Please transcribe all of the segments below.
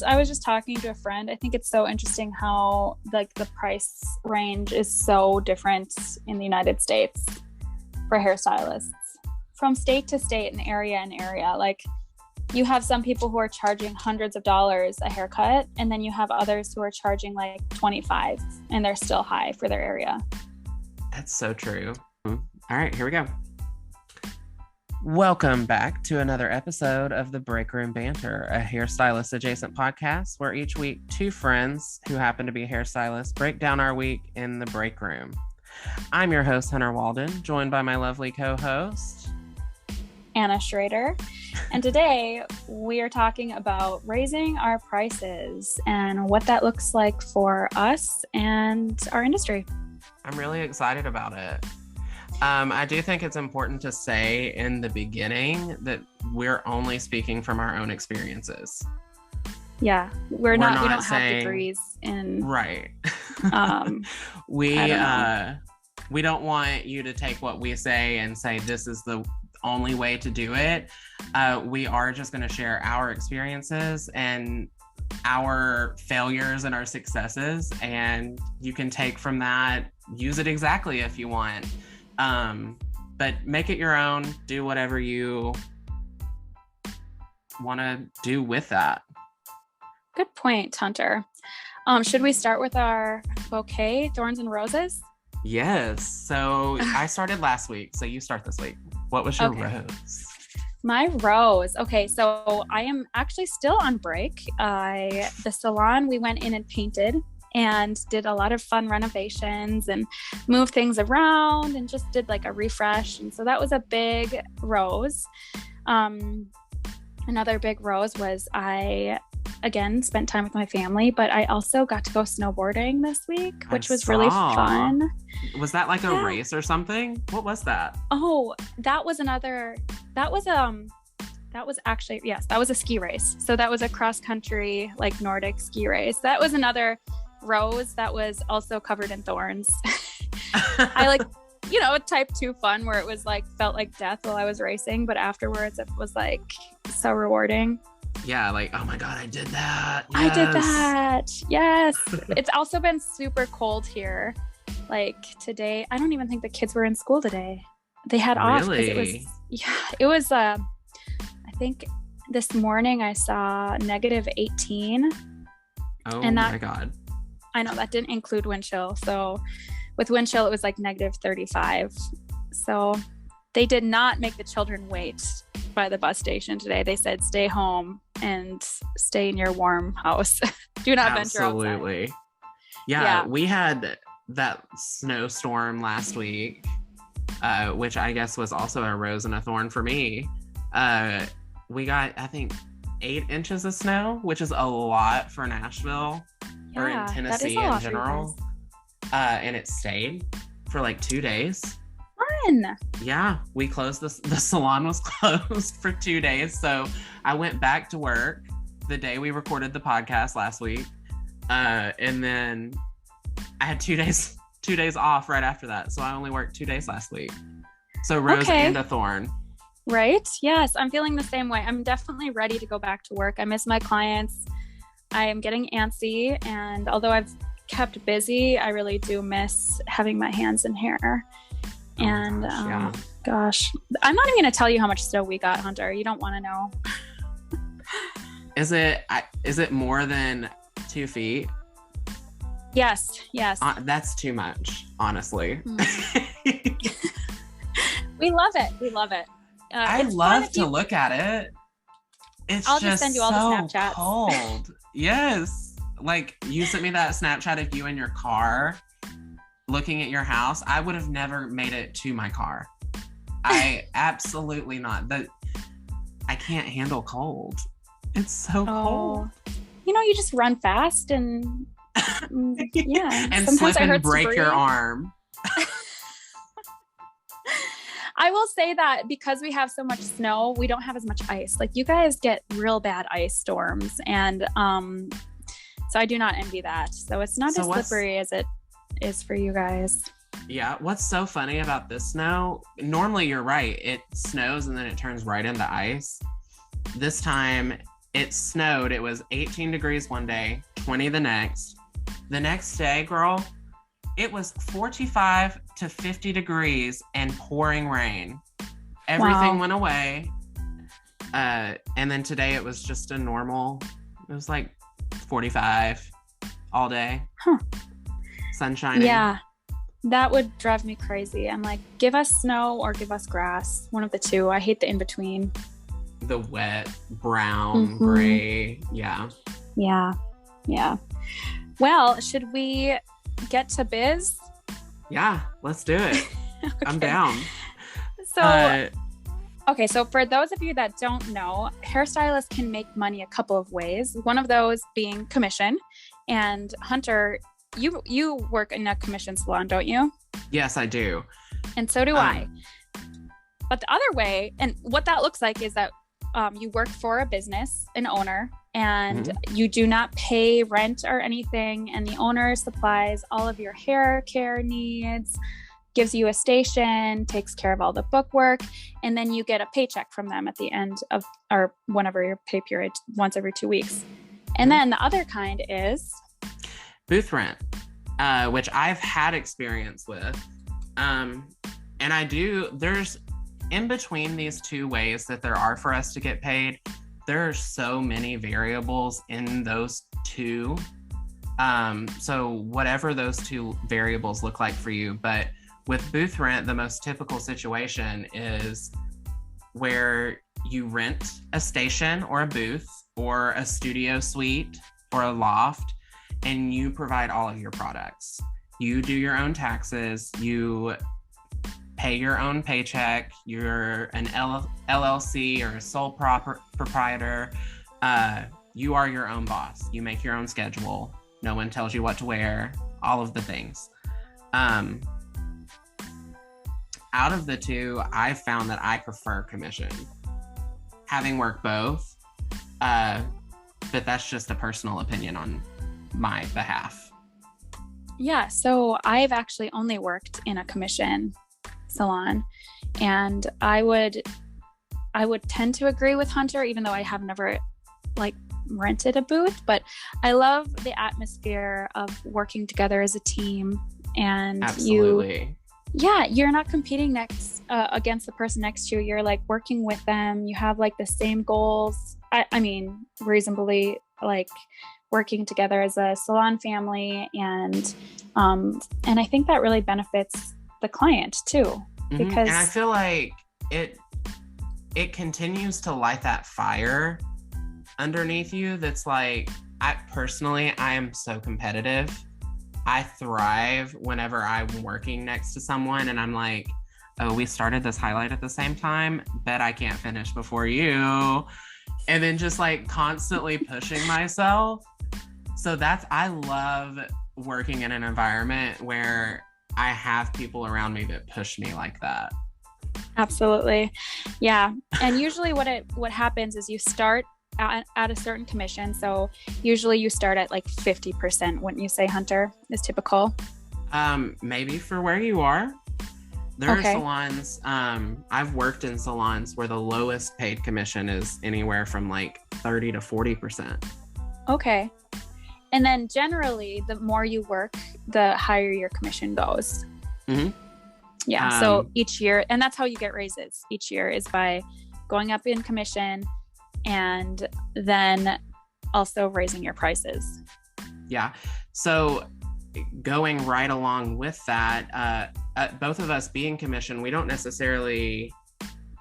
I was just talking to a friend. I think it's so interesting how like the price range is so different in the United States for hairstylists from state to state and area. Like you have some people who are charging hundreds of dollars a haircut, and then you have others who are charging like 25 and they're still high for their area. That's so true. All right, here we go. Welcome back to another episode of the Breakroom Banter, a hairstylist adjacent podcast where each week two friends who happen to be hairstylists break down our week in the break room. I'm your host, Hunter Walden, joined by my lovely co-host, Anna Schrader. And today we are talking about raising our prices and what that looks like for us and our industry. I'm really excited about it. I do think it's important to say in the beginning that we're only speaking from our own experiences. Yeah, we don't have degrees in right. We don't want you to take what we say and say this is the only way to do it. We are just going to share our experiences and our failures and our successes, and you can take from that, use it exactly if you want. But make it your own, do whatever you want to do with that. Good point, Hunter. Should we start with our bouquet, thorns and roses? Yes. So I started last week, so you start this week. What was your rose? My rose. Okay, so I am actually still on break. The salon, we went in and painted and did a lot of fun renovations and moved things around and just did like a refresh. And so that was a big rose. Another big rose was I, again, spent time with my family, but I also got to go snowboarding this week, which was really fun. Was that like a race or something? What was that? Oh, that was actually, yes, that was a ski race. So that was a cross country, like Nordic ski race. That was another rose that was also covered in thorns. I like, type 2 fun where it was like, felt like death while I was racing, but afterwards it was like so rewarding. Yeah, like, oh my God, I did that. Yes. I did that. Yes. It's also been super cold here. Like today, I don't even think the kids were in school today. They had off because it was I think this morning I saw -18. Oh and my God. I know that didn't include wind chill. So with wind chill, it was like -35. So they did not make the children wait by the bus station today. They said, stay home and stay in your warm house. Do not venture outside. Absolutely. Yeah, we had that snowstorm last week, which I guess was also a rose and a thorn for me. We got, I think, 8 inches of snow, which is a lot for Nashville or in Tennessee in general. And it stayed for like 2 days. Fun. Yeah, we closed the salon was closed for 2 days. So I went back to work the day we recorded the podcast last week. And then I had 2 days off right after that. So I only worked 2 days last week. So rose and a thorn. Right. Yes. I'm feeling the same way. I'm definitely ready to go back to work. I miss my clients. I am getting antsy. And although I've kept busy, I really do miss having my hands in hair. Gosh, I'm not even going to tell you how much snow we got, Hunter. You don't want to know. Is it more than 2 feet? Yes. That's too much, honestly. We love it. I love to look at it. I'll just send you all the Snapchats. Cold. Yes. Like you sent me that Snapchat of you in your car looking at your house. I would have never made it to my car. I absolutely not. I can't handle cold. It's so cold. You just run fast and yeah. And slip and break your arm. I will say that because we have so much snow, we don't have as much ice. Like you guys get real bad ice storms. And so I do not envy that. So it's not as slippery as it is for you guys. Yeah. What's so funny about this snow? Normally you're right. It snows and then it turns right into ice. This time It snowed. It was 18 degrees one day, 20 the next. The next day, girl, it was 45 to 50 degrees and pouring rain. Everything went away. And then today it was just a normal, it was like 45 all day. Sun shining. Yeah, that would drive me crazy. I'm like, give us snow or give us grass. One of the two. I hate the in-between. The wet, brown, gray. Yeah. Well, should we get to biz? Yeah, let's do it. Okay. I'm down. So for those of you that don't know, hairstylists can make money a couple of ways. One of those being commission. And Hunter, you work in a commission salon, don't you? Yes, I do. And so do I. But the other way, and what that looks like is that you work for a business, an owner, and you do not pay rent or anything. And the owner supplies all of your hair care needs, gives you a station, takes care of all the bookwork, and then you get a paycheck from them at the end of, or whenever your pay period, once every 2 weeks. And then the other kind is booth rent, which I've had experience with. And there's in between these two ways that there are for us to get paid, there are so many variables in those two. So whatever those two variables look like for you, but with booth rent, the most typical situation is where you rent a station or a booth or a studio suite or a loft, and you provide all of your products. You do your own taxes, you pay your own paycheck, you're an LLC or a sole proprietor. You are your own boss. You make your own schedule. No one tells you what to wear, all of the things. Out of the two, I found that I prefer commission, having worked both, but that's just a personal opinion on my behalf. Yeah, so I've actually only worked in a commission salon, and I would tend to agree with Hunter, even though I have never rented a booth, but I love the atmosphere of working together as a team. And absolutely. You're not competing against the person next to you. You're working with them. You have the same goals. I mean, reasonably working together as a salon family, and I think that really benefits the client too, because and I feel like it continues to light that fire underneath you. That's I am so competitive. I thrive whenever I'm working next to someone and I'm like, oh, we started this highlight at the same time, bet I can't finish before you. And then just constantly pushing myself. So I love working in an environment where I have people around me that push me like that. Absolutely. Yeah. And usually what happens is you start at a certain commission. So usually you start at 50%, wouldn't you say, Hunter, is typical? Maybe for where you are. There are salons, I've worked in salons where the lowest paid commission is anywhere from 30 to 40%. Okay. And then generally, the more you work, the higher your commission goes. Mm-hmm. Yeah. So each year, and that's how you get raises each year, is by going up in commission and then also raising your prices. Yeah. So going right along with that, both of us being commissioned, we don't necessarily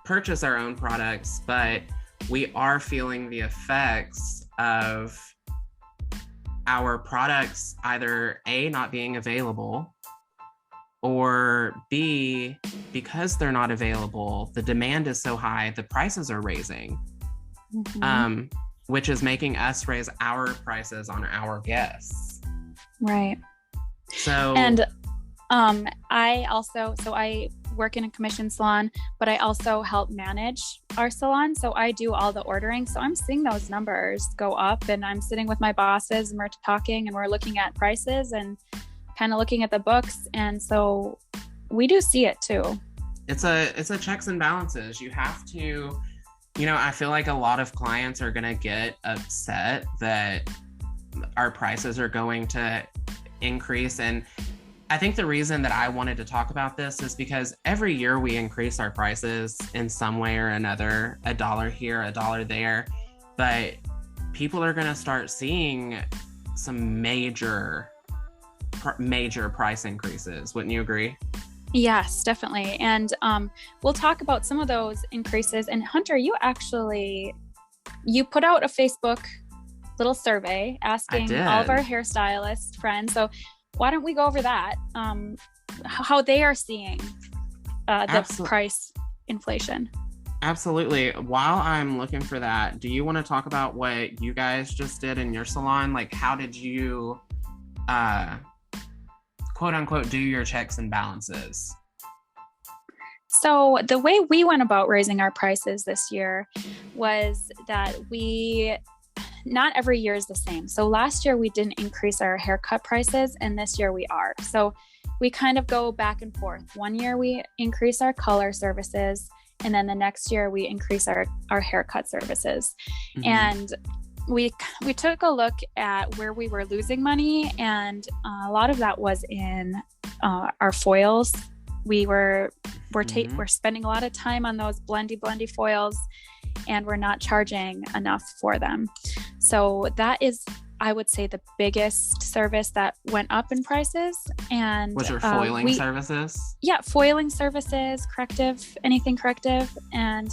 purchase our own products, but we are feeling the effects of our products either A, not being available, or B, because they're not available, the demand is so high, the prices are raising, which is making us raise our prices on our guests. Right. So, and I work in a commission salon, but I also help manage our salon. So I do all the ordering. So I'm seeing those numbers go up, and I'm sitting with my bosses and we're talking and we're looking at prices and kind of looking at the books. And so we do see it too. It's a checks and balances. You have to I feel like a lot of clients are going to get upset that our prices are going to increase. And I think the reason that I wanted to talk about this is because every year we increase our prices in some way or another, $1 here, $1 there. But people are going to start seeing some major price increases. Wouldn't you agree? Yes, definitely. And we'll talk about some of those increases. And Hunter, you put out a Facebook little survey asking all of our hairstylist friends. So why don't we go over that? How they are seeing the price inflation. Absolutely. While I'm looking for that, do you want to talk about what you guys just did in your salon? Like, how did you quote unquote do your checks and balances? So the way we went about raising our prices this year was that not every year is the same. So last year we didn't increase our haircut prices, and this year we are. So we kind of go back and forth. One year we increase our color services, and then the next year we increase our haircut services. Mm-hmm. And we took a look at where we were losing money, and a lot of that was in our foils. We're spending a lot of time on those blendy foils, and we're not charging enough for them. So that is, I would say, the biggest service that went up in prices. And was your foiling services? Yeah, foiling services, anything corrective. And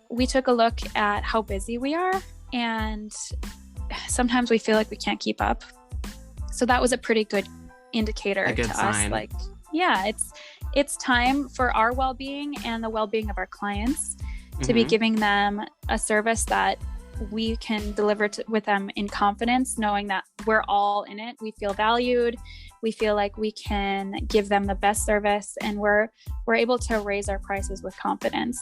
we took a look at how busy we are, and sometimes we feel like we can't keep up. So that was a pretty good indicator to sign. Us. Like, yeah, it's time for our well-being and the well-being of our clients to be giving them a service that we can deliver with them in confidence, knowing that we're all in it. We feel valued. We feel like we can give them the best service, and we're able to raise our prices with confidence.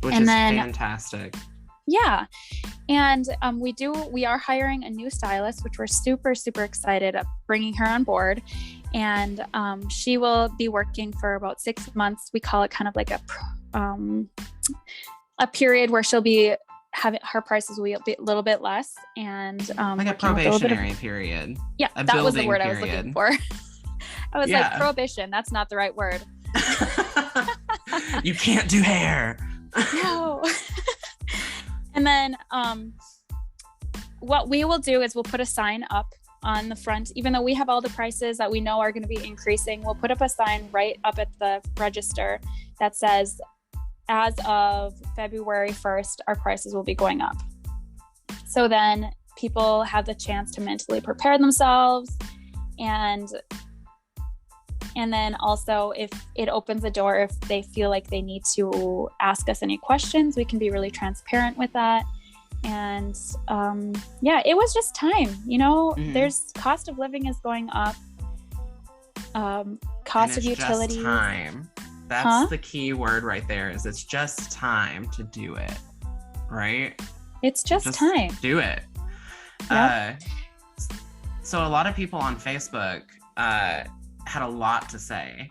Which is fantastic. Yeah. And we are hiring a new stylist, which we're super, super excited about bringing her on board. And she will be working for about 6 months. We call it kind of like a period where she'll be having her prices will be a little bit less, and like a probationary period. Yeah, that was the word I was looking for. I was like, prohibition. That's not the right word. You can't do hair. No. And then what we will do is we'll put a sign up on the front. Even though we have all the prices that we know are going to be increasing, we'll put up a sign right up at the register that says, as of February 1st, our prices will be going up. So then people have the chance to mentally prepare themselves. And then also, if it opens the door, if they feel like they need to ask us any questions, we can be really transparent with that. And it was just time. There's cost of living is going up. Cost of utilities. Just time. That's the key word right there. Is it's just time to do it, right? It's just time. Do it. Yep. So a lot of people on Facebook had a lot to say.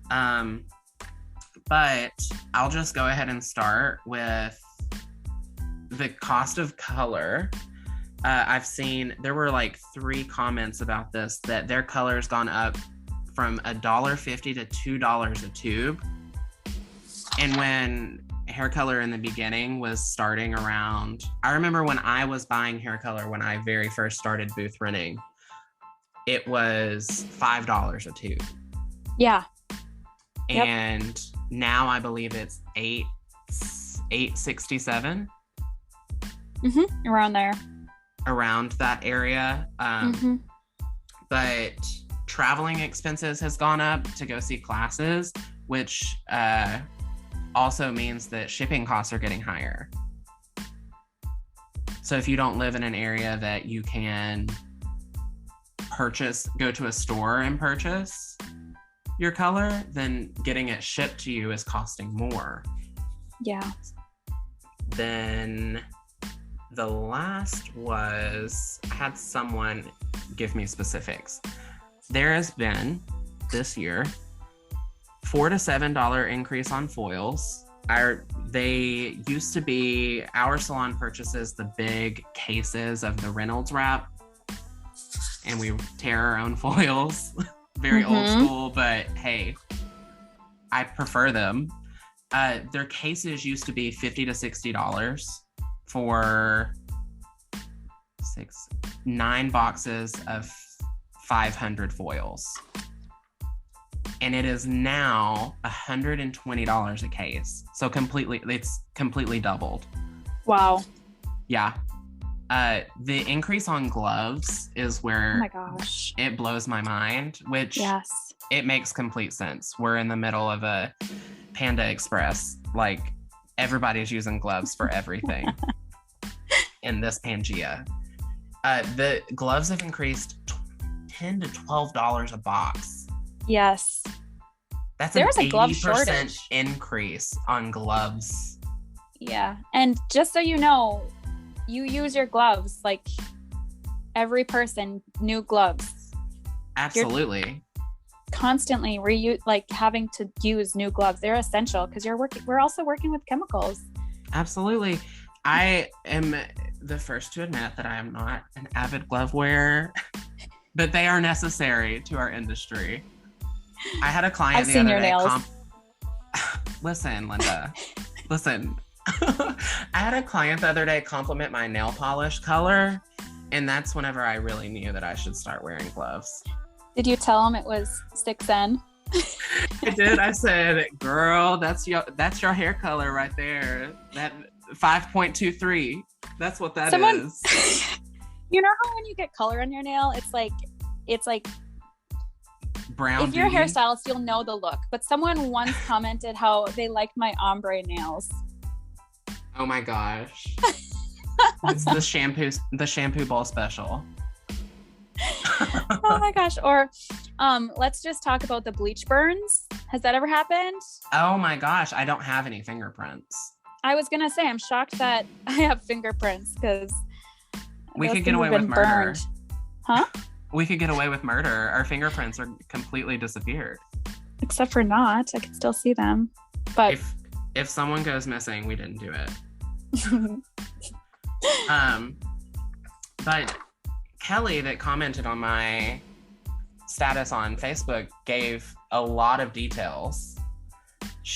But I'll just go ahead and start with the cost of color. I've seen there were like 3 comments about this, that their color's gone up from $1.50 to $2 a tube. And when hair color in the beginning was starting around, I remember when I was buying hair color when I very first started booth renting, it was $5 a tube. Yeah. And now I believe it's $8.67. Around there. Around that area. But traveling expenses has gone up to go see classes, which also means that shipping costs are getting higher. So if you don't live in an area that you can go to a store and purchase your color, then getting it shipped to you is costing more. Yeah. Then the last was, I had someone give me specifics. There has been this year $4 to $7 increase on foils, They used to be, our salon purchases the big cases of the Reynolds wrap, and we tear our own foils. Very old school, but hey, I prefer them. Their cases used to be $50 to $60 for 9 boxes of 500 foils. And it is now $120 a case. So it's completely doubled. Wow. Yeah. The increase on gloves is where oh my gosh, it blows my mind, which yes, it makes complete sense. We're in the middle of a Panda Express. Like, everybody's using gloves for everything in this Pangea. The gloves have increased $10 to $12 a box. Yes. That's There's an a glove 80% shortage increase on gloves. Yeah. And just so you know, you use your gloves, like every person, new gloves. Absolutely. You're constantly having to use new gloves. They're essential because we're also working with chemicals. Absolutely. I am the first to admit that I am not an avid glove wearer, but they are necessary to our industry. I had a client I've seen your nails. Listen, Linda. Listen. I had a client the other day compliment my nail polish color, and that's whenever I really knew that I should start wearing gloves. Did you tell him it was 6N? I did. I said, girl, that's your hair color right there. That 5.23. That's what that is. You know how when you get color on your nail, it's like brown. If you're a hairstylist, you'll know the look. But someone once commented how they liked my ombre nails. Oh my gosh. It's the shampoo bowl special. Oh my gosh. Or let's just talk about the bleach burns. Has that ever happened? Oh my gosh. I don't have any fingerprints. I was going to say, I'm shocked that I have fingerprints because we could get away with murder. Burned. Huh? We could get away with murder. Our fingerprints are completely disappeared. Except for not. I could still see them. But if someone goes missing, we didn't do it. But Kelly, that commented on my status on Facebook, gave a lot of details.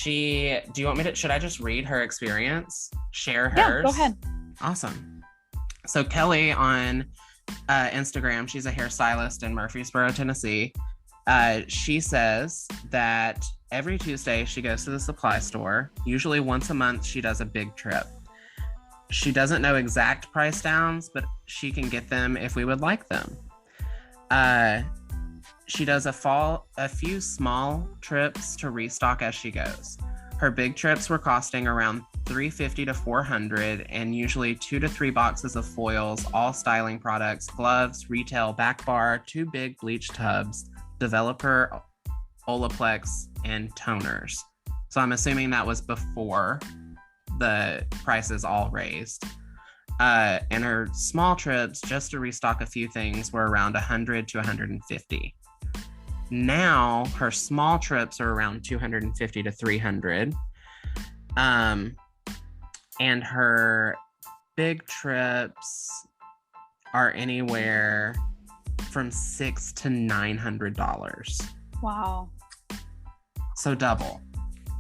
Do you want me to, should I just read her experience? Share hers? Yeah, go ahead. Awesome. So Kelly on Instagram, she's a hairstylist in Murfreesboro, Tennessee. She says that every Tuesday she goes to the supply store. Usually once a month she does a big trip. She doesn't know exact price downs, but she can get them if we would like them. She does a few small trips to restock as she goes. Her big trips were costing around $350 to $400, and usually 2 to 3 boxes of foils, all styling products, gloves, retail, back bar, 2 big bleach tubs, developer, Olaplex, and toners. So I'm assuming that was before the prices all raised. And her small trips, just to restock a few things, were around $100 to $150. Now her small trips are around $250 to $300. And her big trips are anywhere from $600 to $900. Wow. So double.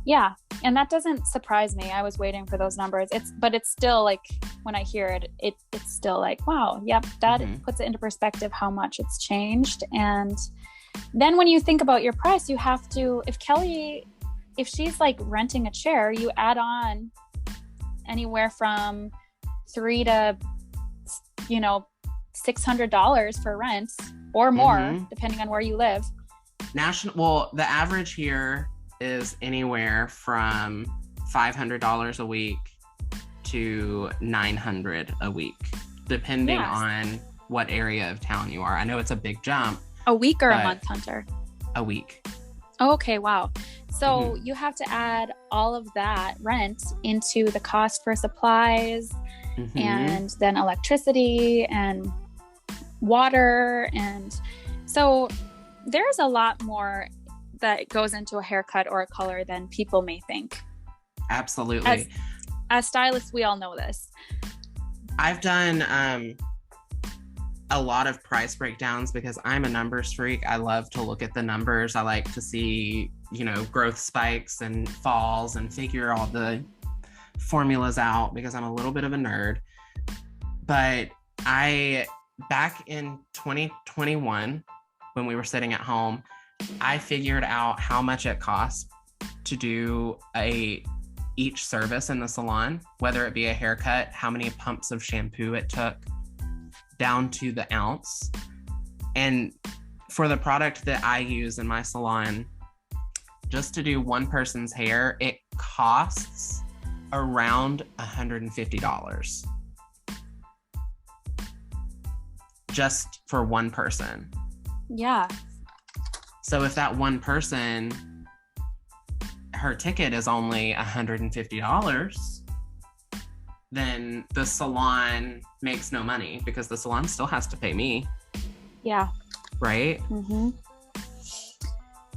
Yeah. And that doesn't surprise me. I was waiting for those numbers. But it's still like, when I hear it, it's still like, wow, yep, that puts it into perspective how much it's changed. And then when you think about your price, you have to, if she's like renting a chair, you add on anywhere from $300 to $600 for rent or more, depending on where you live. The average here is anywhere from $500 a week to $900 a week, depending on what area of town you are. I know it's a big jump. A week or a month, Hunter? A week. Oh, okay, wow. So you have to add all of that rent into the cost for supplies and then electricity and water. And so there's a lot more that goes into a haircut or a color than people may think. Absolutely. As stylists, we all know this. I've done a lot of price breakdowns because I'm a numbers freak. I love to look at the numbers. I like to see, growth spikes and falls and figure all the formulas out because I'm a little bit of a nerd. But back in 2021, when we were sitting at home, I figured out how much it costs to do each service in the salon, whether it be a haircut, how many pumps of shampoo it took, down to the ounce. And for the product that I use in my salon, just to do one person's hair, it costs around $150 just for one person. Yeah. So if that one person, her ticket is only $150, then the salon makes no money because the salon still has to pay me. Yeah. Right? Mm-hmm.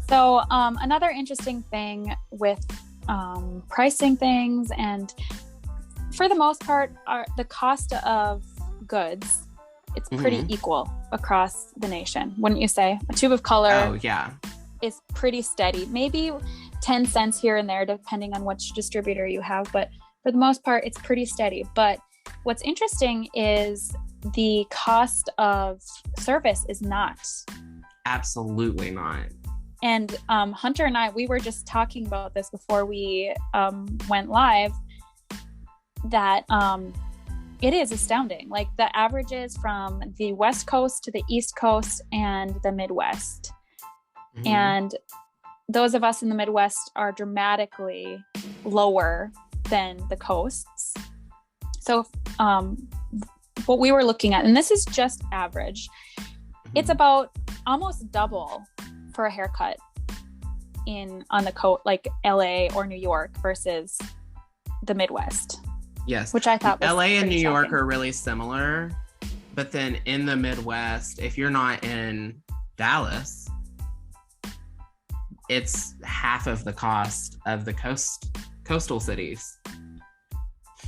So another interesting thing with pricing things, and for the most part, the cost of goods, it's pretty equal across the nation, wouldn't you say? A tube of color is pretty steady. Maybe 10 cents here and there, depending on which distributor you have. But for the most part, it's pretty steady. But what's interesting is the cost of service is not. Absolutely not. And Hunter and I, we were just talking about this before we went live, that it is astounding. Like the averages from the West Coast to the East Coast and the Midwest. Mm-hmm. And those of us in the Midwest are dramatically lower than the coasts. So what we were looking at, and this is just average, it's about almost double for a haircut on the coast, like LA or New York versus the Midwest. Yes. Which I thought was LA and New York shocking. are really similar, but then in the Midwest, if you're not in Dallas, it's half of the cost of the coastal cities.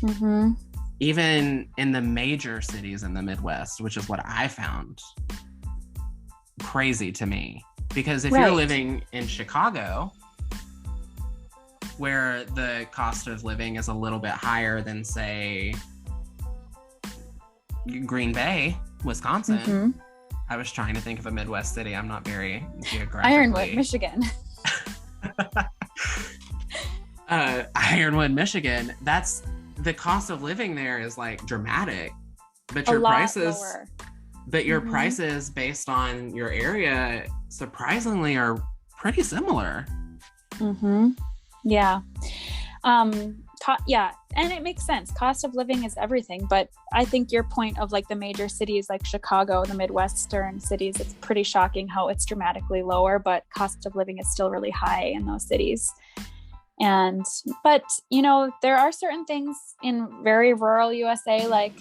Mm-hmm. Even in the major cities in the Midwest, which is what I found crazy to me. Because if you're living in Chicago, where the cost of living is a little bit higher than, say, Green Bay, Wisconsin. Mm-hmm. I was trying to think of a Midwest city. I'm not very geographically. Ironwood, Michigan. Ironwood, Michigan. That's the cost of living there is like dramatic, but your prices, lower. But your prices based on your area surprisingly are pretty similar. Mm-hmm. Yeah. Yeah. And it makes sense. Cost of living is everything. But I think your point of like the major cities like Chicago, the Midwestern cities, it's pretty shocking how it's dramatically lower, but cost of living is still really high in those cities. But there are certain things in very rural USA, like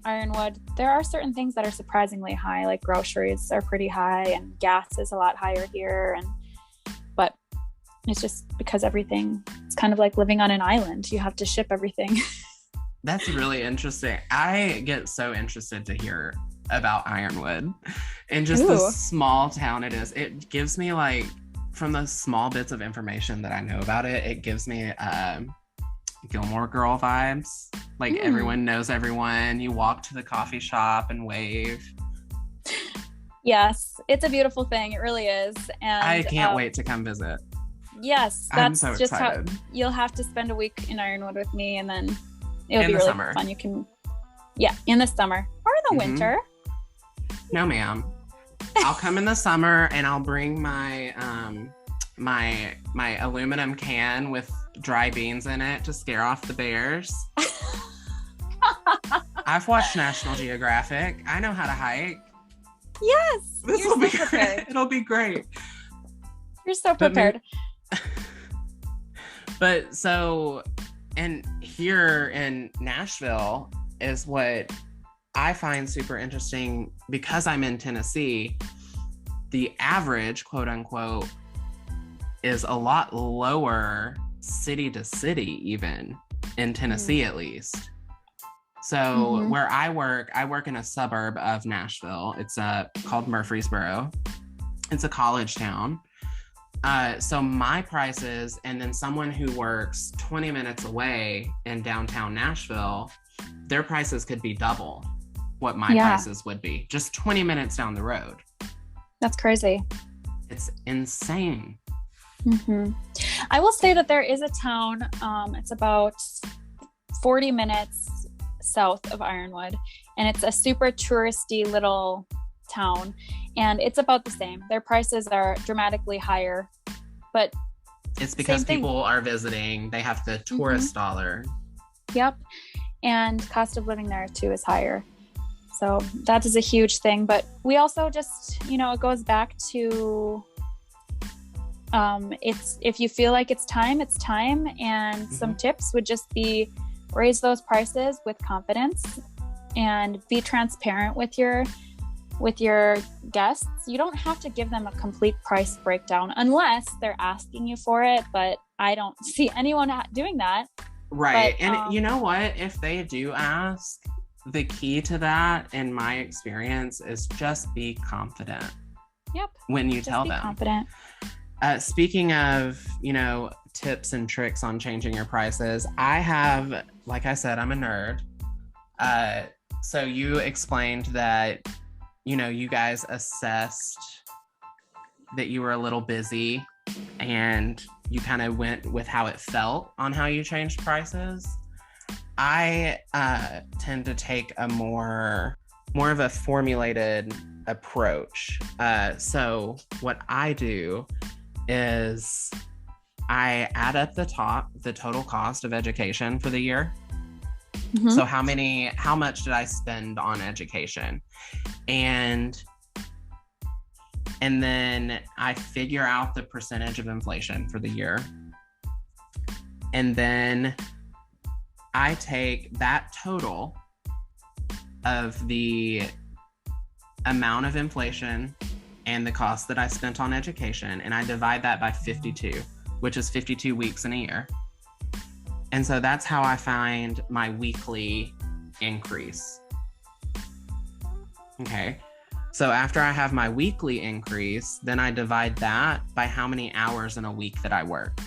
Ironwood, there are certain things that are surprisingly high, like groceries are pretty high and gas is a lot higher here. But it's just because it's kind of like living on an island. You have to ship everything. That's really interesting. I get so interested to hear about Ironwood and just the small town it is. It gives me like, from the small bits of information that I know about it, it gives me Gilmore Girl vibes. Like everyone knows everyone. You walk to the coffee shop and wave. Yes, it's a beautiful thing. It really is. And I can't wait to come visit. Yes, that's so just excited. How you'll have to spend a week in Ironwood with me, and then it'll be really summer. Fun. You can, in the summer or in the winter. No, ma'am. I'll come in the summer and I'll bring my my aluminum can with dry beans in it to scare off the bears. I've watched National Geographic. I know how to hike. Yes, This will be great. It'll be great. You're so prepared. But so, and here in Nashville is what I find super interesting because I'm in Tennessee. The average, quote unquote, is a lot lower city to city, even in Tennessee, at least. So where I work in a suburb of Nashville. It's called Murfreesboro. It's a college town. So my prices, and then someone who works 20 minutes away in downtown Nashville, their prices could be double what my prices would be, just 20 minutes down the road. That's crazy. It's insane. I will say that there is a town, it's about 40 minutes south of Ironwood, and it's a super touristy little town, and it's about the same. Their prices are dramatically higher, but it's because people are visiting. They have the tourist dollar. Yep. And cost of living there too is higher. So that is a huge thing. But we also just, it goes back to it's, if you feel like it's time. And some tips would just be raise those prices with confidence and be transparent with your guests. You don't have to give them a complete price breakdown unless they're asking you for it, but I don't see anyone doing that. Right. But, and you know what? If they do ask, the key to that, in my experience, is just be confident. Yep. When you tell them. Confident. Speaking of, tips and tricks on changing your prices, I have, like I said, I'm a nerd. So you explained that, you guys assessed that you were a little busy and you kind of went with how it felt on how you changed prices. I tend to take a more of a formulated approach. So what I do is I add up the total cost of education for the year. So how much did I spend on education? And then I figure out the percentage of inflation for the year. And then I take that total of the amount of inflation and the cost that I spent on education, and I divide that by 52, which is 52 weeks in a year. And so that's how I find my weekly increase. Okay. So after I have my weekly increase, then I divide that by how many hours in a week that I work.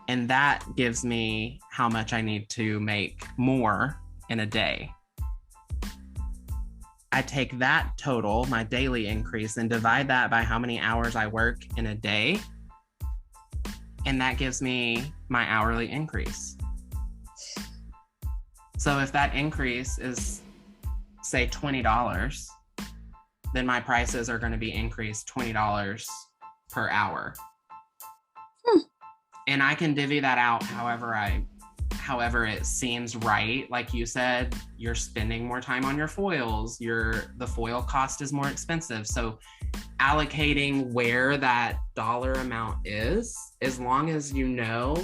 And that gives me how much I need to make more in a day. I take that total, my daily increase, and divide that by how many hours I work in a day. And that gives me my hourly increase. So if that increase is, say, $20, then my prices are going to be increased $20 per hour. And I can divvy that out however it seems right. Like you said, you're spending more time on your foils. The foil cost is more expensive. So allocating where that dollar amount is, as long as you know,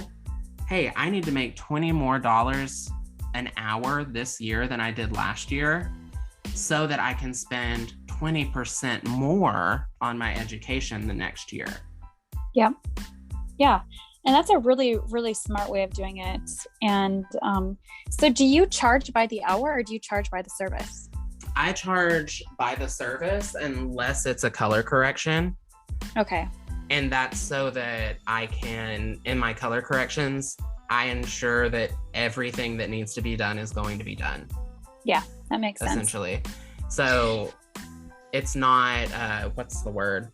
hey, I need to make $20 more an hour this year than I did last year, so that I can spend 20% more on my education the next year. Yeah. Yeah. And that's a really, really smart way of doing it. And so do you charge by the hour or do you charge by the service? I charge by the service unless it's a color correction. Okay. And that's so that I can, in my color corrections, I ensure that everything that needs to be done is going to be done. Yeah, that makes sense. Essentially. So it's not, what's the word?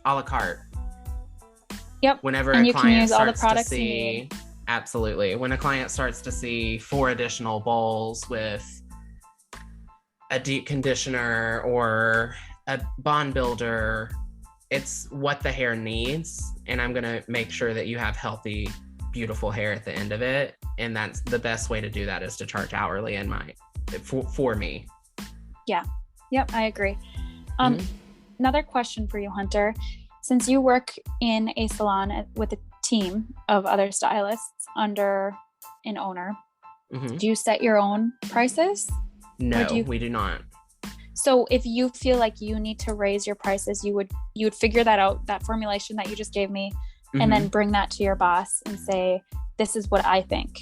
A la carte. Yep. Whenever and a client all the starts products to see, absolutely. When a client starts to see 4 additional bowls with a deep conditioner or a bond builder, it's what the hair needs. And I'm going to make sure that you have healthy, beautiful hair at the end of it. And that's the best way to do that, is to charge hourly for me. Yeah. Yep. I agree. Another question for you, Hunter. Since you work in a salon with a team of other stylists under an owner, do you set your own prices? No, we do not. So if you feel like you need to raise your prices, you would figure that out, that formulation that you just gave me, and then bring that to your boss and say, this is what I think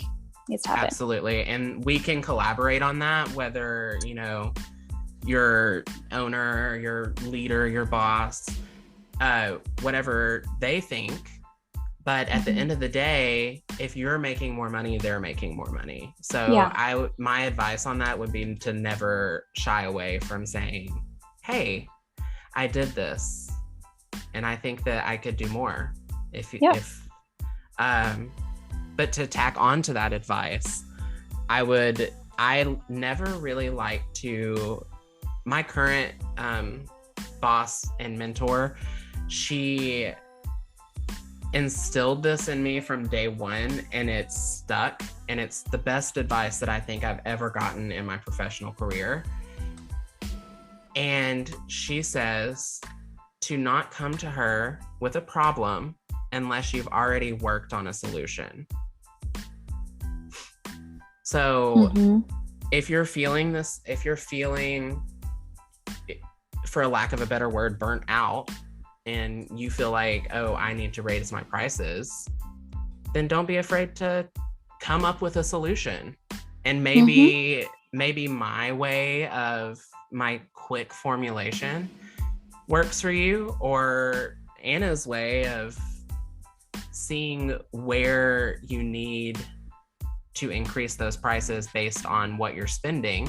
needs to happen. Absolutely. And we can collaborate on that, whether, you know, your owner, your leader, your boss, whatever they think. But at the end of the day, if you're making more money, they're making more money. So my advice on that would be to never shy away from saying, hey, I did this and I think that I could do more. But to tack on to that advice, I never really like to, my current boss and mentor, she instilled this in me from day one, and it's stuck, and it's the best advice that I think I've ever gotten in my professional career. And she says to not come to her with a problem unless you've already worked on a solution. So if you're feeling, for a lack of a better word, burnt out, and you feel like, oh, I need to raise my prices, then don't be afraid to come up with a solution. And maybe my way of my quick formulation works for you, or Anna's way of seeing where you need to increase those prices based on what you're spending.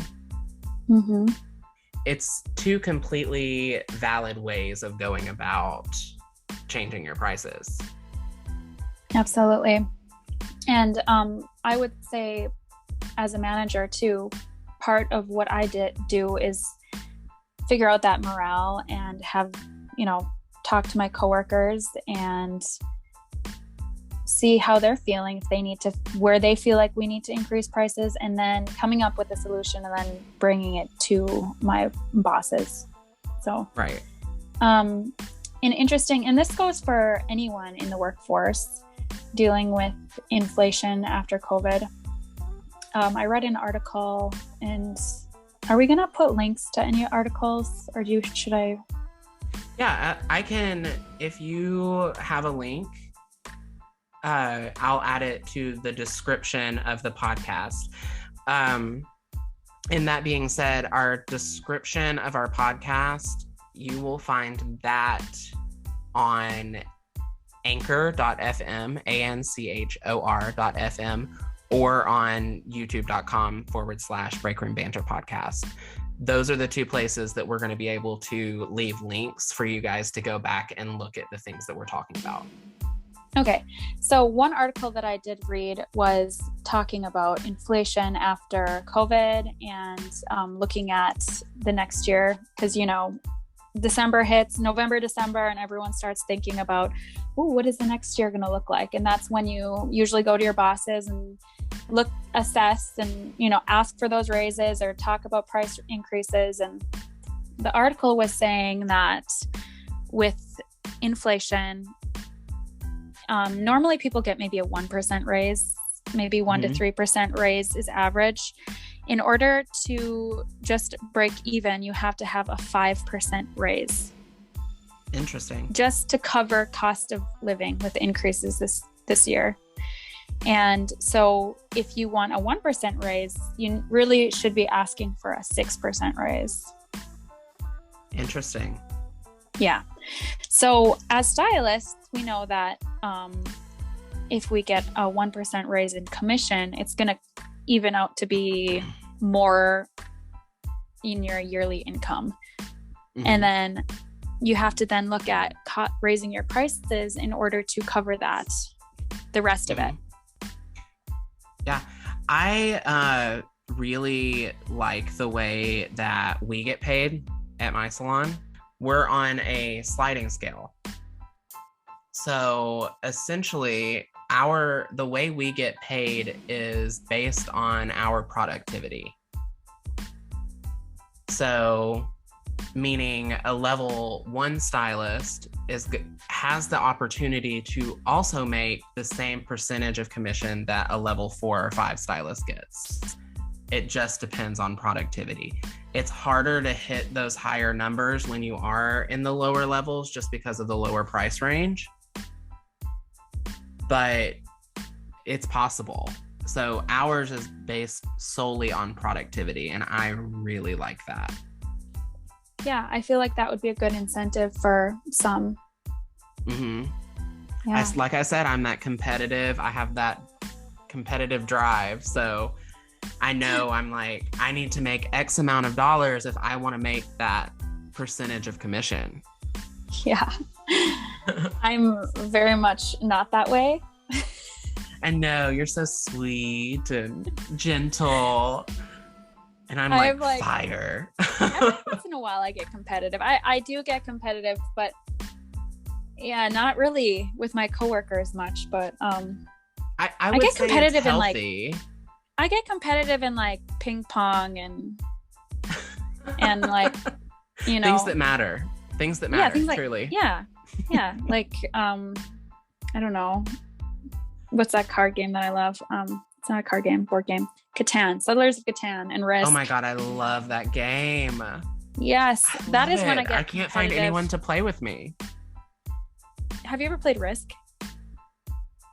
It's two completely valid ways of going about changing your prices. Absolutely. And I would say, as a manager too, part of what I do is figure out that morale and have, talk to my coworkers and see how they're feeling, if they need to, where they feel like we need to increase prices, and then coming up with a solution and then bringing it to my bosses. So, right. And this goes for anyone in the workforce dealing with inflation after COVID. I read an article, and are we going to put links to any articles, or should I? Yeah, I can, if you have a link, I'll add it to the description of the podcast. And that being said, our description of our podcast, you will find that on anchor.fm, anchor.fm, or on youtube.com/Breakroom Banter podcast. Those are the two places that we're going to be able to leave links for you guys to go back and look at the things that we're talking about. Okay, so one article that I did read was talking about inflation after COVID and looking at the next year, because, December hits, November, December, and everyone starts thinking about, what is the next year going to look like? And that's when you usually go to your bosses and assess and, ask for those raises or talk about price increases. And the article was saying that with inflation, normally people get maybe a 1% raise, maybe 1 to 3% raise is average. In order to just break even, you have to have a 5% raise. Interesting. Just to cover cost of living with increases this year. And so if you want a 1% raise, you really should be asking for a 6% raise. Interesting. Yeah. So as stylists, we know that if we get a 1% raise in commission, it's going to even out to be more in your yearly income. And then you have to then look at raising your prices in order to cover the rest of it. Yeah. I really like the way that we get paid at my salon. We're on a sliding scale. So essentially, the way we get paid is based on our productivity. So meaning a level 1 stylist has the opportunity to also make the same percentage of commission that a level 4 or 5 stylist gets. It just depends on productivity. It's harder to hit those higher numbers when you are in the lower levels just because of the lower price range. but it's possible. So ours is based solely on productivity, and I really like that. Yeah, I feel like that would be a good incentive for some. Mm-hmm. Yeah. Like I said, I'm that competitive. I have that competitive drive. So I know I'm like, I need to make X amount of dollars if I want to make that percentage of commission. Yeah. I'm very much not that way. I know, you're so sweet and gentle. And I'm like fire. Every once in a while I get competitive. I do get competitive, but yeah, not really with my coworkers much. But I would get say competitive it's healthy. I get competitive in like ping pong and like, you know, things that matter. Things that matter, things like, truly. Yeah. Like I don't know. What's that card game that I love? It's not a card game, board game. Catan, Settlers of Catan, and Risk. Oh my God, I love that game. Yes, that is when I get I can't find anyone to play with me. Have you ever played Risk?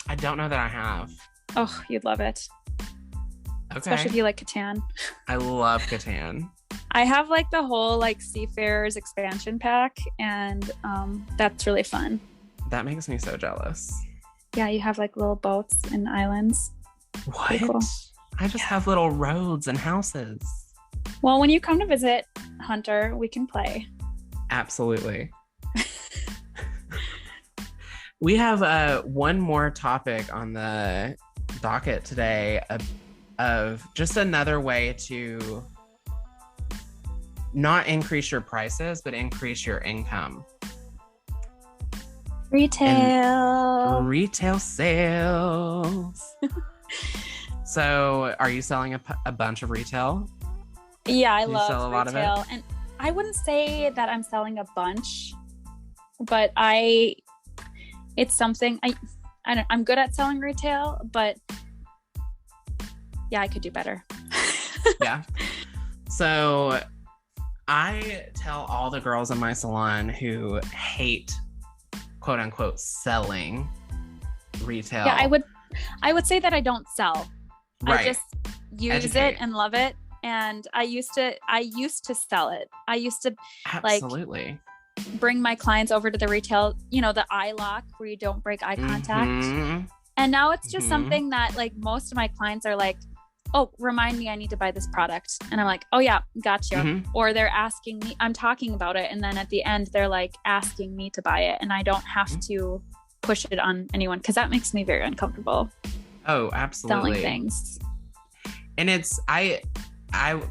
I don't know that I have. Oh, you'd love it. Okay. Especially if you like Catan. I love Catan. I have like the whole like Seafarers expansion pack, and that's really fun. That makes me so jealous. Yeah, you have like little boats and islands. What? Cool. I just have little roads and houses. Well, when you come to visit, Hunter, we can play. Absolutely. We have one more topic on the docket today of just another way to not increase your prices, but increase your income. Retail sales. So are you selling a bunch of retail? Yeah, I love sell a lot retail. of it? And I wouldn't say that I'm selling a bunch, but it's something I'm good at selling retail, but yeah, I could do better. Yeah. So I tell all the girls in my salon who hate, quote unquote, selling retail. Yeah, I would say that I don't sell. Right. I just use it and love it. And I used to sell it. I used to absolutely bring my clients over to the retail, you know, the eye lock where you don't break eye contact. Mm-hmm. And now it's just something that like most of my clients are like, oh, remind me I need to buy this product. And I'm like, oh yeah, gotcha. Mm-hmm. Or they're asking me, I'm talking about it. And then at the end, they're like asking me to buy it. And I don't have to push it on anyone because that makes me very uncomfortable. Oh, absolutely. Selling things. And I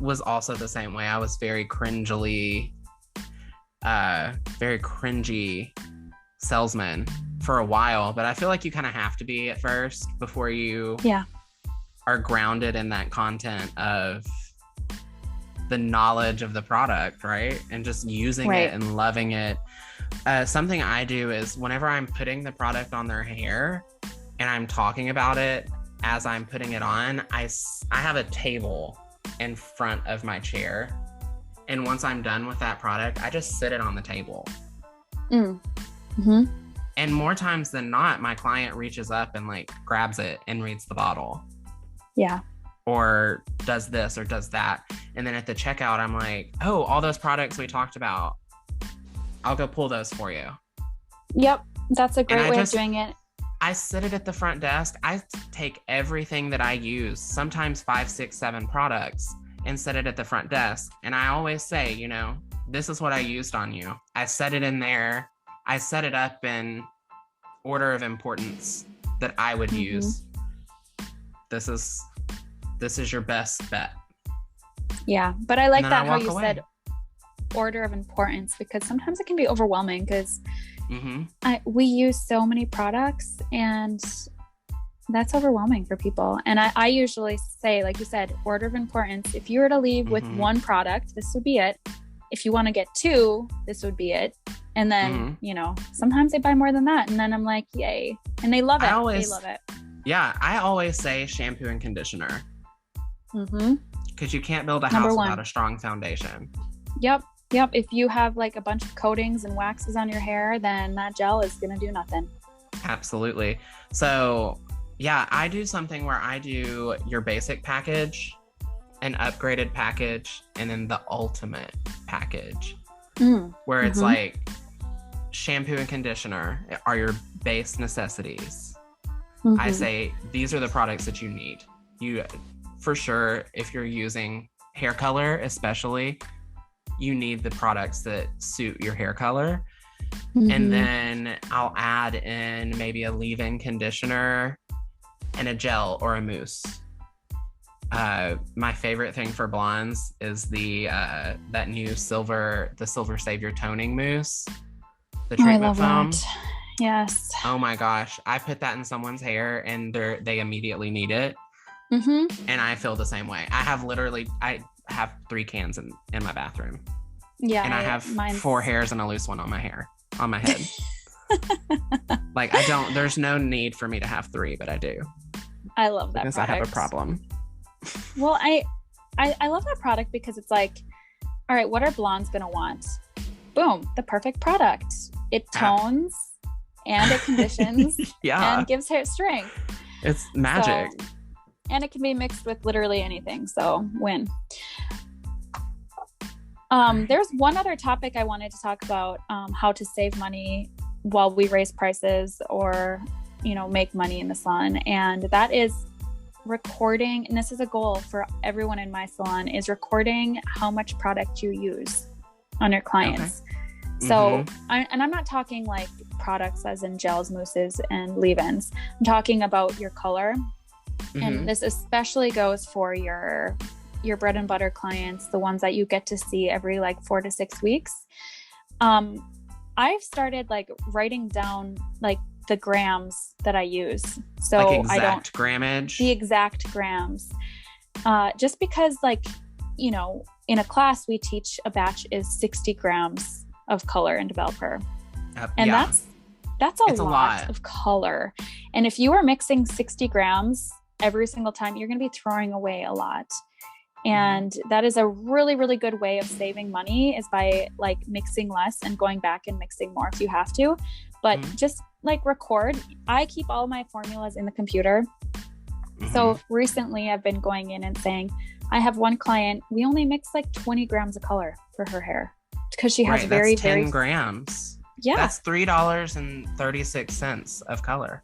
was also the same way. I was very cringy salesman for a while, but I feel like you kind of have to be at first before you are grounded in that content of the knowledge of the product, right? And just using it and loving it. Something I do is whenever I'm putting the product on their hair and I'm talking about it as I'm putting it on, I have a table in front of my chair. And once I'm done with that product, I just sit it on the table. Mm-hmm. And more times than not, my client reaches up and like grabs it and reads the bottle. Yeah. Or does this or does that. And then at the checkout, I'm like, oh, all those products we talked about, I'll go pull those for you. Yep. That's a great way of doing it. I sit it at the front desk. I take everything that I use, sometimes 5, 6, 7 products, and set it at the front desk. And I always say, you know, this is what I used on you. I set it in there. I set it up in order of importance that I would use. This is your best bet. Yeah, but I like that how you said order of importance, because sometimes it can be overwhelming because we use so many products and that's overwhelming for people. And I usually say, like you said, order of importance. If you were to leave with one product, this would be it. If you want to get 2, this would be it. And then, you know, sometimes they buy more than that. And then I'm like, yay. And they love it. They love it. Yeah. I always say shampoo and conditioner. Because you can't build a house without a strong foundation. Yep. If you have like a bunch of coatings and waxes on your hair, then that gel is going to do nothing. Absolutely. So yeah, I do something where I do your basic package, an upgraded package, and then the ultimate package, where it's like shampoo and conditioner are your base necessities. I say these are the products that you need. You, for sure, if you're using hair color especially, you need the products that suit your hair color. And then I'll add in maybe a leave-in conditioner and a gel or a mousse. My favorite thing for blondes is the that new Silver Savior toning mousse, the treatment I love foam. that. Yes. Oh my gosh, I put that in someone's hair and they immediately need it. And I feel the same way. I have 3 cans in my bathroom. Yeah. And I have 4 hairs and a loose one on my head. Like there's no need for me to have 3, but I do. I love that because product. I have a problem. Well, I love that product because it's like, all right, what are blondes gonna want? Boom, the perfect product. It tones and it conditions and gives hair strength. It's magic. So, and it can be mixed with literally anything, so win. There's one other topic I wanted to talk about, how to save money while we raise prices or, make money in the salon. And that is recording. And this is a goal for everyone in my salon, is recording how much product you use on your clients. Okay. So, I'm not talking like products as in gels, mousses, and leave-ins. I'm talking about your color. And this especially goes for your bread and butter clients, the ones that you get to see every like 4 to 6 weeks. I've started like writing down like the grams that I use. So like exact grammage? The exact grams. Just because like, in a class we teach a batch is 60 grams of color and developer. And that's a lot of color. And if you are mixing 60 grams every single time, you're going to be throwing away a lot. And that is a really, really good way of saving money, is by like mixing less and going back and mixing more if you have to. But just like record. I keep all my formulas in the computer. So recently I've been going in and saying, I have one client, we only mix like 20 grams of color for her hair because she has very 10 grams. Yeah. That's $3.36 of color.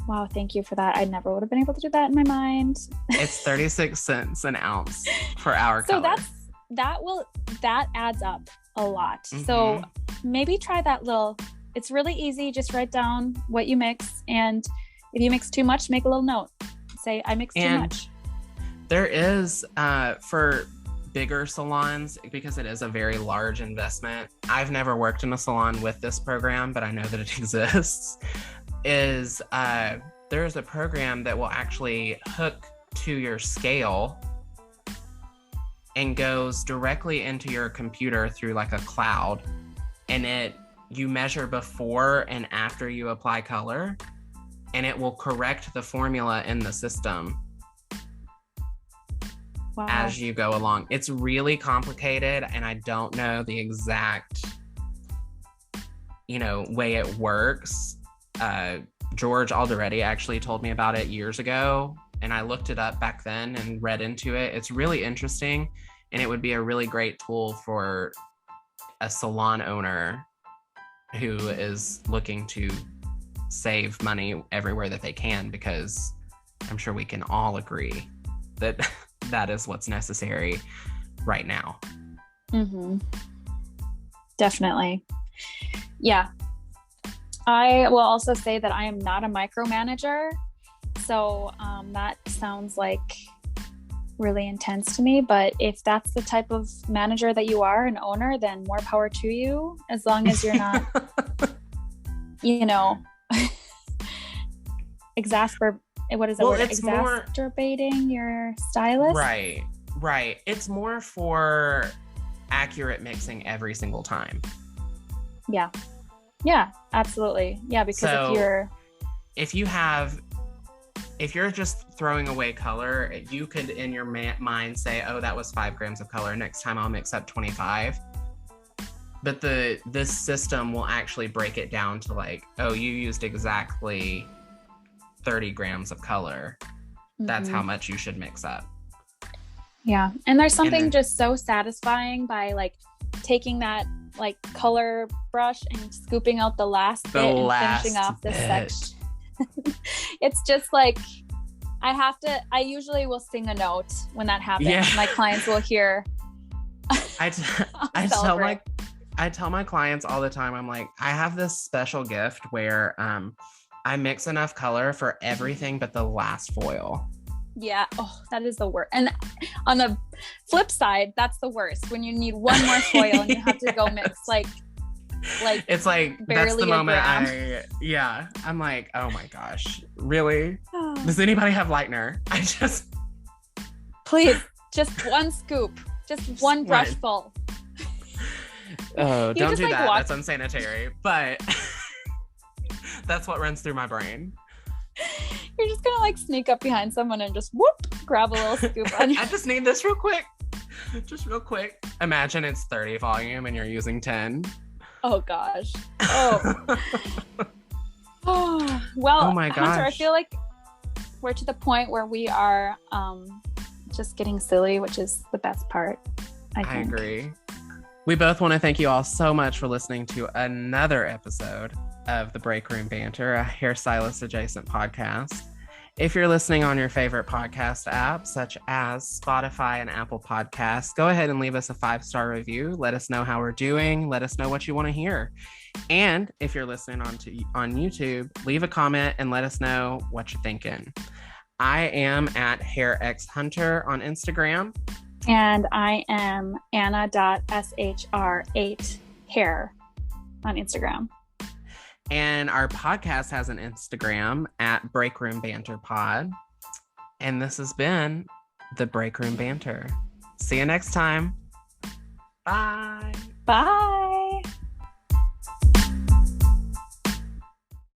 Wow, thank you for that. I never would have been able to do that in my mind. It's 36 cents an ounce for our color. So that adds up a lot. So maybe try that it's really easy. Just write down what you mix. And if you mix too much, make a little note. Say, I mixed too much. There is, for bigger salons, because it is a very large investment. I've never worked in a salon with this program, but I know that it exists. There's a program that will actually hook to your scale and goes directly into your computer through like a cloud, and you measure before and after you apply color, and it will correct the formula in the system as you go along. It's really complicated, and I don't know the exact way it works. George Alderetti actually told me about it years ago, and I looked it up back then and read into it. It's really interesting, and it would be a really great tool for a salon owner who is looking to save money everywhere that they can, because I'm sure we can all agree that that is what's necessary right now. Definitely. Yeah. I will also say that I am not a micromanager. So that sounds like really intense to me. But if that's the type of manager that you are, an owner, then more power to you, as long as you're not, exacerbating your stylist? Right. It's more for accurate mixing every single time. Yeah, absolutely. Yeah, because if you're just throwing away color, you could in your mind say, oh, that was 5 grams of color. Next time I'll mix up 25. but this system will actually break it down to like, oh, you used exactly 30 grams of color. That's how much you should mix up. Yeah. And there's something just so satisfying by like taking that like color brush and scooping out the last bit and finishing off this section. It's just like, I usually will sing a note when that happens. Yeah. My clients will hear. I tell my clients all the time, I'm like, I have this special gift where I mix enough color for everything but the last foil. Yeah. Oh, that is the worst. And on the flip side, that's the worst when you need one more foil and you have to go mix like it's like that's the moment I'm like, oh my gosh, really? Does anybody have lightener? Please, just one scoop, just one brush full. Oh, don't do that. That's unsanitary. But that's what runs through my brain. You're just gonna like sneak up behind someone and just whoop, grab a little scoop on you. I just need this real quick. Just real quick. Imagine it's 30 volume and you're using 10. Oh gosh. Oh. Well, oh my gosh. Hunter, I feel like we're to the point where we are just getting silly, which is the best part. I agree. We both want to thank you all so much for listening to another episode of the Breakroom Banter, a hairstylist adjacent podcast. If you're listening on your favorite podcast app, such as Spotify and Apple Podcasts, go ahead and leave us a 5-star review. Let us know how we're doing. Let us know what you want to hear. And if you're listening on YouTube, leave a comment and let us know what you're thinking. I am at HairXHunter on Instagram. And I am Anna.shr8hair on Instagram. And our podcast has an Instagram at Breakroom Banter Pod. And this has been the Breakroom Banter. See you next time. Bye. Bye.